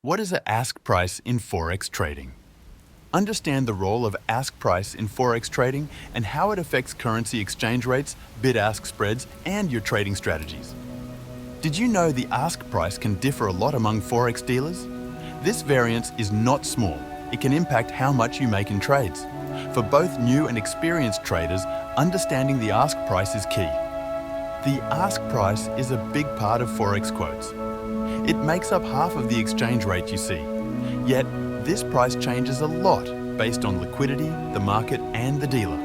What is an ask price in Forex trading? Understand the role of ask price in Forex trading and how it affects currency exchange rates, bid-ask spreads, and your trading strategies. Did you know the ask price can differ a lot among Forex dealers? This variance is not small. It can impact how much you make in trades. For both new and experienced traders, understanding the ask price is key. The ask price is a big part of Forex quotes. It makes up half of the exchange rate you see. Yet, this price changes a lot based on liquidity, the market, and the dealer.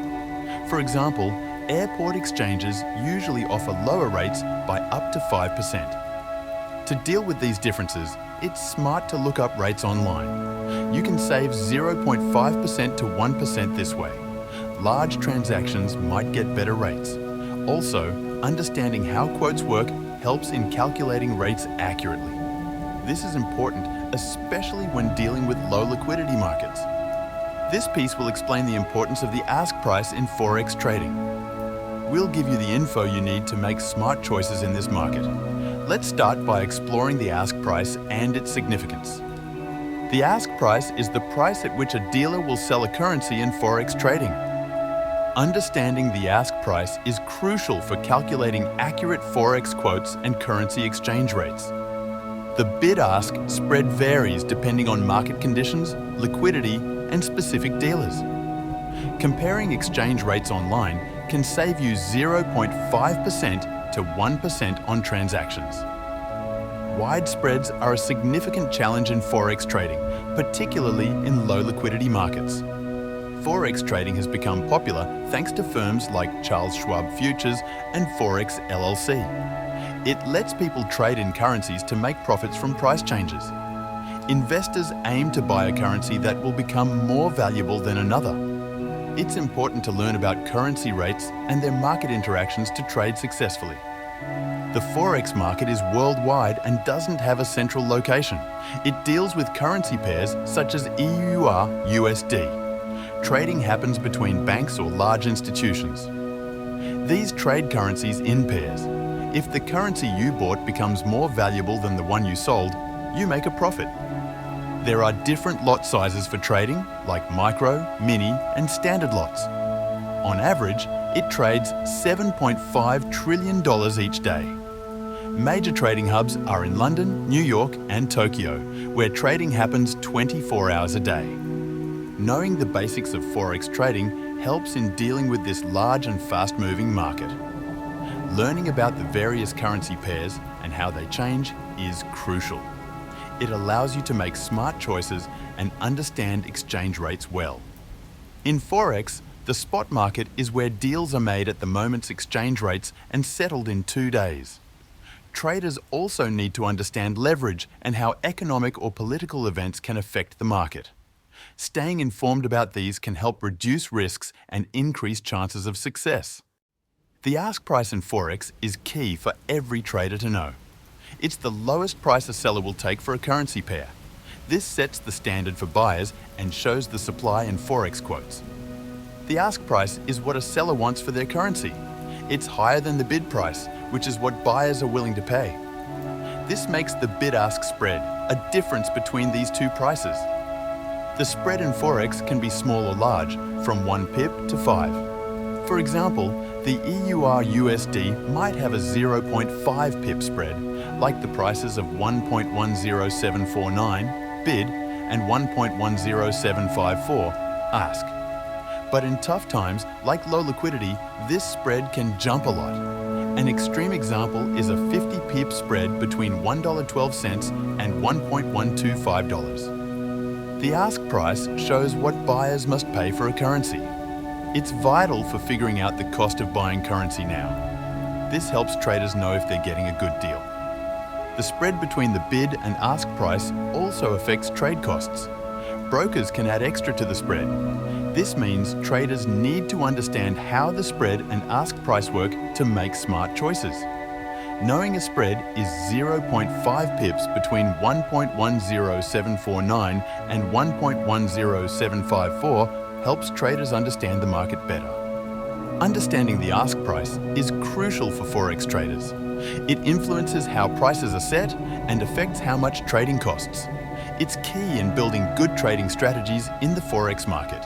For example, airport exchanges usually offer lower rates by up to 5%. To deal with these differences, it's smart to look up rates online. You can save 0.5% to 1% this way. Large transactions might get better rates. Also, understanding how quotes work helps in calculating rates accurately. This is important, especially when dealing with low liquidity markets. This piece will explain the importance of the ask price in Forex trading. We'll give you the info you need to make smart choices in this market. Let's start by exploring the ask price and its significance. The ask price is the price at which a dealer will sell a currency in Forex trading. Understanding the ask price is crucial for calculating accurate Forex quotes and currency exchange rates. The bid-ask spread varies depending on market conditions, liquidity, and specific dealers. Comparing exchange rates online can save you 0.5% to 1% on transactions. Wide spreads are a significant challenge in Forex trading, particularly in low liquidity markets. Forex trading has become popular thanks to firms like Charles Schwab Futures and Forex LLC. It lets people trade in currencies to make profits from price changes. Investors aim to buy a currency that will become more valuable than another. It's important to learn about currency rates and their market interactions to trade successfully. The Forex market is worldwide and doesn't have a central location. It deals with currency pairs such as EUR-USD. Trading happens between banks or large institutions. These trade currencies in pairs. If the currency you bought becomes more valuable than the one you sold, you make a profit. There are different lot sizes for trading, like micro, mini, and standard lots. On average, it trades $7.5 trillion each day. Major trading hubs are in London, New York, and Tokyo, where trading happens 24 hours a day. Knowing the basics of Forex trading helps in dealing with this large and fast-moving market. Learning about the various currency pairs and how they change is crucial. It allows you to make smart choices and understand exchange rates well. In Forex, the spot market is where deals are made at the moment's exchange rates and settled in 2 days. Traders also need to understand leverage and how economic or political events can affect the market. Staying informed about these can help reduce risks and increase chances of success. The ask price in Forex is key for every trader to know. It's the lowest price a seller will take for a currency pair. This sets the standard for buyers and shows the supply in Forex quotes. The ask price is what a seller wants for their currency. It's higher than the bid price, which is what buyers are willing to pay. This makes the bid-ask spread, a difference between these two prices. The spread in Forex can be small or large, from 1 pip to 5. For example, the EUR-USD might have a 0.5 pip spread, like the prices of 1.10749 bid and 1.10754 ask. But in tough times, like low liquidity, this spread can jump a lot. An extreme example is a 50 pip spread between $1.12 and $1.125. The ask price shows what buyers must pay for a currency. It's vital for figuring out the cost of buying currency now. This helps traders know if they're getting a good deal. The spread between the bid and ask price also affects trade costs. Brokers can add extra to the spread. This means traders need to understand how the spread and ask price work to make smart choices. Knowing a spread is 0.5 pips between 1.10749 and 1.10754 helps traders understand the market better. Understanding the ask price is crucial for Forex traders. It influences how prices are set and affects how much trading costs. It's key in building good trading strategies in the Forex market.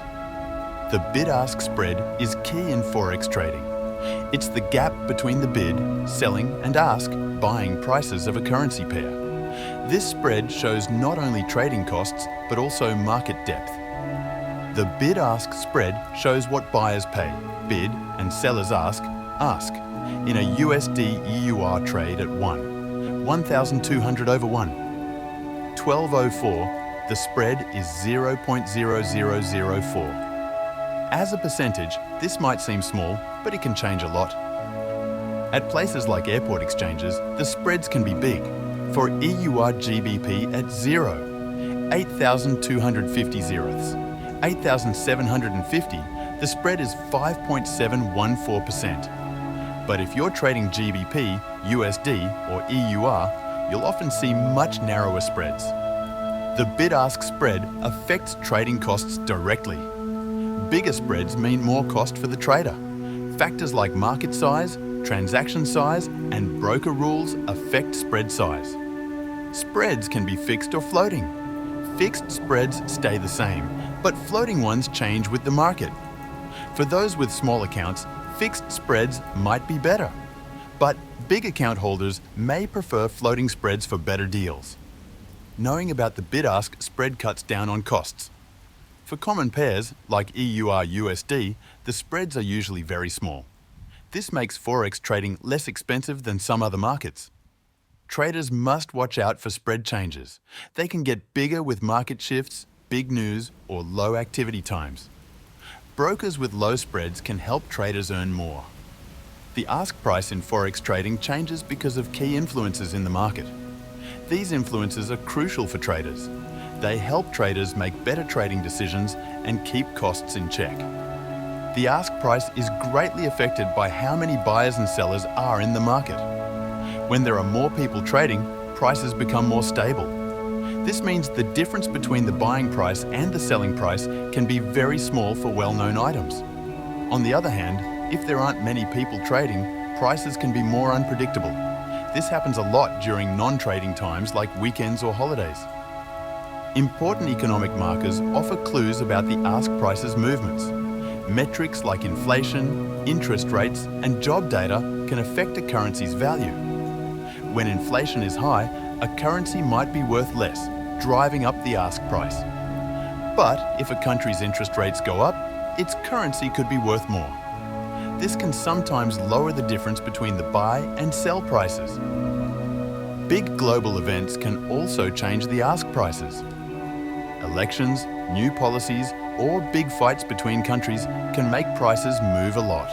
The bid-ask spread is key in Forex trading. It's the gap between the bid, selling, and ask, buying prices of a currency pair. This spread shows not only trading costs, but also market depth. The bid-ask spread shows what buyers pay, bid, and sellers ask, in a USD-EUR trade at 1,200 over 1204, the spread is 0.0004. As a percentage, this might seem small, but it can change a lot. At places like airport exchanges, the spreads can be big. For EUR GBP at 8,250 zeroths, 8,750, the spread is 5.714%. But if you're trading GBP, USD, or EUR, you'll often see much narrower spreads. The bid-ask spread affects trading costs directly. Bigger spreads mean more cost for the trader. Factors like market size, transaction size, and broker rules affect spread size. Spreads can be fixed or floating. Fixed spreads stay the same, but floating ones change with the market. For those with small accounts, fixed spreads might be better, but big account holders may prefer floating spreads for better deals. Knowing about the bid-ask spread cuts down on costs. For common pairs, like EUR-USD, the spreads are usually very small. This makes Forex trading less expensive than some other markets. Traders must watch out for spread changes. They can get bigger with market shifts, big news, or low activity times. Brokers with low spreads can help traders earn more. The ask price in Forex trading changes because of key influences in the market. These influences are crucial for traders. They help traders make better trading decisions and keep costs in check. The ask price is greatly affected by how many buyers and sellers are in the market. When there are more people trading, prices become more stable. This means the difference between the buying price and the selling price can be very small for well-known items. On the other hand, if there aren't many people trading, prices can be more unpredictable. This happens a lot during non-trading times like weekends or holidays. Important economic markers offer clues about the ask price's movements. Metrics like inflation, interest rates, and job data can affect a currency's value. When inflation is high, a currency might be worth less, driving up the ask price. But if a country's interest rates go up, its currency could be worth more. This can sometimes lower the difference between the buy and sell prices. Big global events can also change the ask prices. Elections, new policies, or big fights between countries can make prices move a lot.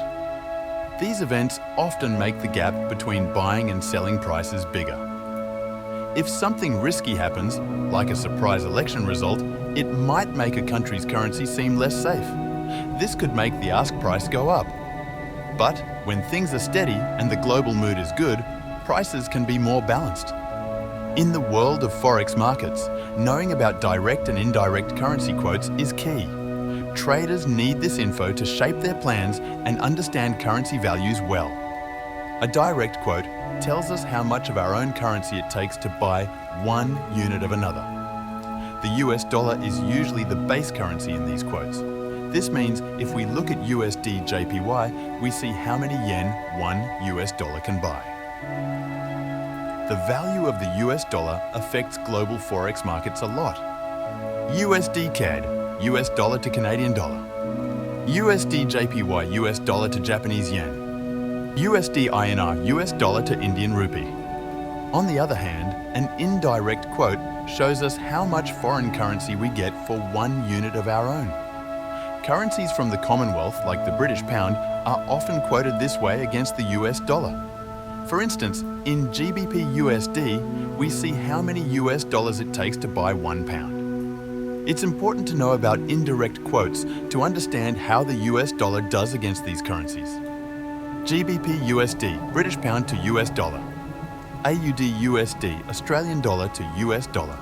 These events often make the gap between buying and selling prices bigger. If something risky happens, like a surprise election result, it might make a country's currency seem less safe. This could make the ask price go up. But when things are steady and the global mood is good, prices can be more balanced. In the world of Forex markets, knowing about direct and indirect currency quotes is key. Traders need this info to shape their plans and understand currency values well. A direct quote tells us how much of our own currency it takes to buy 1 unit of another. The US dollar is usually the base currency in these quotes. This means if we look at USD JPY, we see how many yen 1 US dollar can buy. The value of the US dollar affects global Forex markets a lot. USD CAD, US dollar to Canadian dollar. USD JPY, US dollar to Japanese yen. USD INR, US dollar to Indian rupee. On the other hand, an indirect quote shows us how much foreign currency we get for 1 unit of our own. Currencies from the Commonwealth, like the British pound, are often quoted this way against the US dollar. For instance, in GBP USD, we see how many US dollars it takes to buy 1 pound. It's important to know about indirect quotes to understand how the US dollar does against these currencies. GBP USD, British pound to US dollar. AUD USD, Australian dollar to US dollar.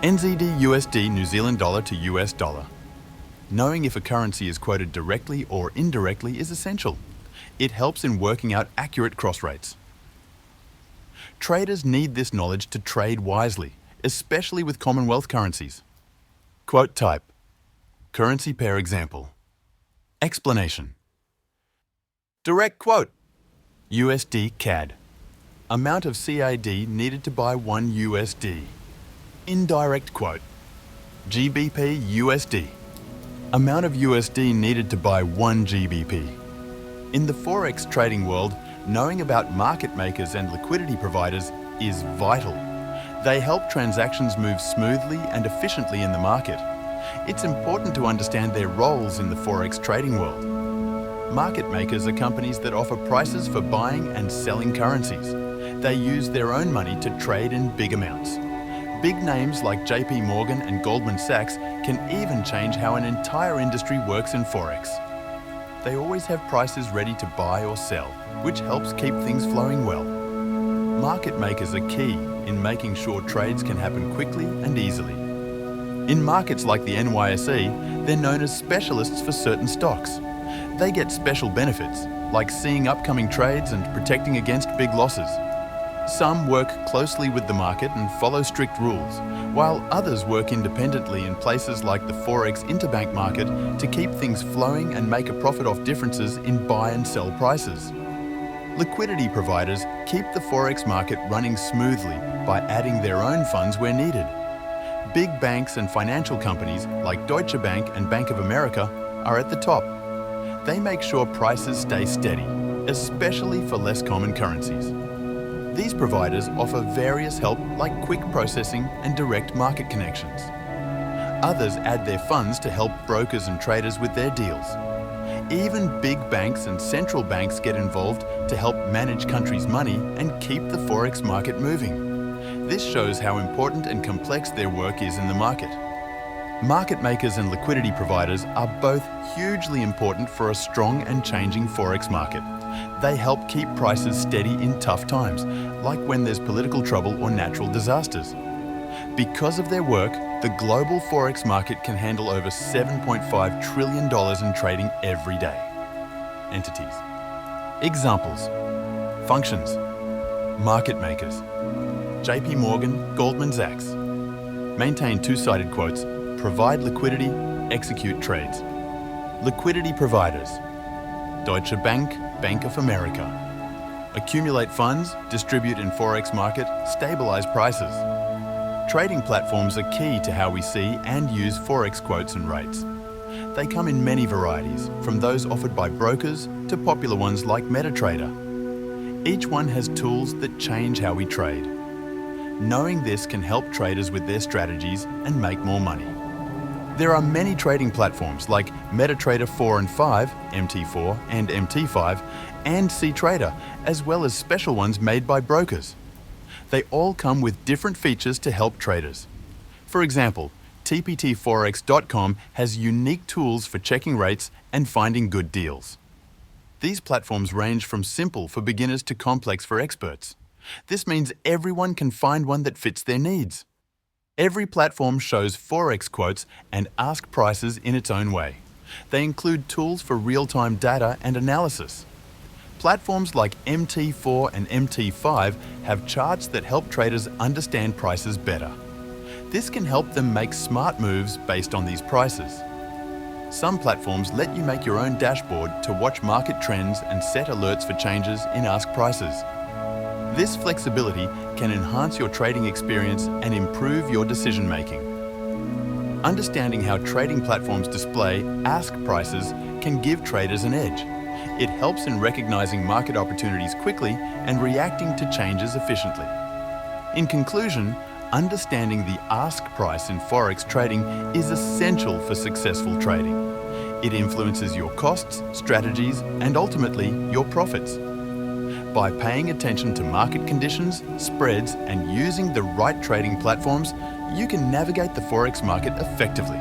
NZD USD, New Zealand dollar to US dollar. Knowing if a currency is quoted directly or indirectly is essential. It helps in working out accurate cross rates. Traders need this knowledge to trade wisely, especially with Commonwealth currencies. Quote type: currency pair example. Explanation. Direct quote: USD CAD. Amount of CAD needed to buy 1 USD. Indirect quote: GBP USD. Amount of USD needed to buy 1 GBP. In the Forex trading world, knowing about market makers and liquidity providers is vital. They help transactions move smoothly and efficiently in the market. It's important to understand their roles in the Forex trading world. Market makers are companies that offer prices for buying and selling currencies. They use their own money to trade in big amounts. Big names like JP Morgan and Goldman Sachs can even change how an entire industry works in Forex. They always have prices ready to buy or sell, which helps keep things flowing well. Market makers are key in making sure trades can happen quickly and easily. In markets like the NYSE, they're known as specialists for certain stocks. They get special benefits, like seeing upcoming trades and protecting against big losses. Some work closely with the market and follow strict rules, while others work independently in places like the Forex interbank market to keep things flowing and make a profit off differences in buy and sell prices. Liquidity providers keep the Forex market running smoothly by adding their own funds where needed. Big banks and financial companies like Deutsche Bank and Bank of America are at the top. They make sure prices stay steady, especially for less common currencies. These providers offer various help like quick processing and direct market connections. Others add their funds to help brokers and traders with their deals. Even big banks and central banks get involved to help manage countries' money and keep the Forex market moving. This shows how important and complex their work is in the market. Market makers and liquidity providers are both hugely important for a strong and changing Forex market. They help keep prices steady in tough times, like when there's political trouble or natural disasters. Because of their work, the global Forex market can handle over $7.5 trillion in trading every day. Entities. Examples. Functions. Market makers. JP Morgan, Goldman Sachs. Maintain two-sided quotes. Provide liquidity, execute trades. Liquidity providers. Deutsche Bank, Bank of America. Accumulate funds, distribute in Forex market, stabilize prices. Trading platforms are key to how we see and use Forex quotes and rates. They come in many varieties, from those offered by brokers to popular ones like MetaTrader. Each one has tools that change how we trade. Knowing this can help traders with their strategies and make more money. There are many trading platforms like MetaTrader 4 and 5, MT4 and MT5, and CTrader, as well as special ones made by brokers. They all come with different features to help traders. For example, tptforex.com has unique tools for checking rates and finding good deals. These platforms range from simple for beginners to complex for experts. This means everyone can find one that fits their needs. Every platform shows Forex quotes and ask prices in its own way. They include tools for real-time data and analysis. Platforms like MT4 and MT5 have charts that help traders understand prices better. This can help them make smart moves based on these prices. Some platforms let you make your own dashboard to watch market trends and set alerts for changes in ask prices. This flexibility can enhance your trading experience and improve your decision-making. Understanding how trading platforms display ask prices can give traders an edge. It helps in recognizing market opportunities quickly and reacting to changes efficiently. In conclusion, understanding the ask price in Forex trading is essential for successful trading. It influences your costs, strategies, and ultimately your profits. By paying attention to market conditions, spreads, and using the right trading platforms, you can navigate the Forex market effectively.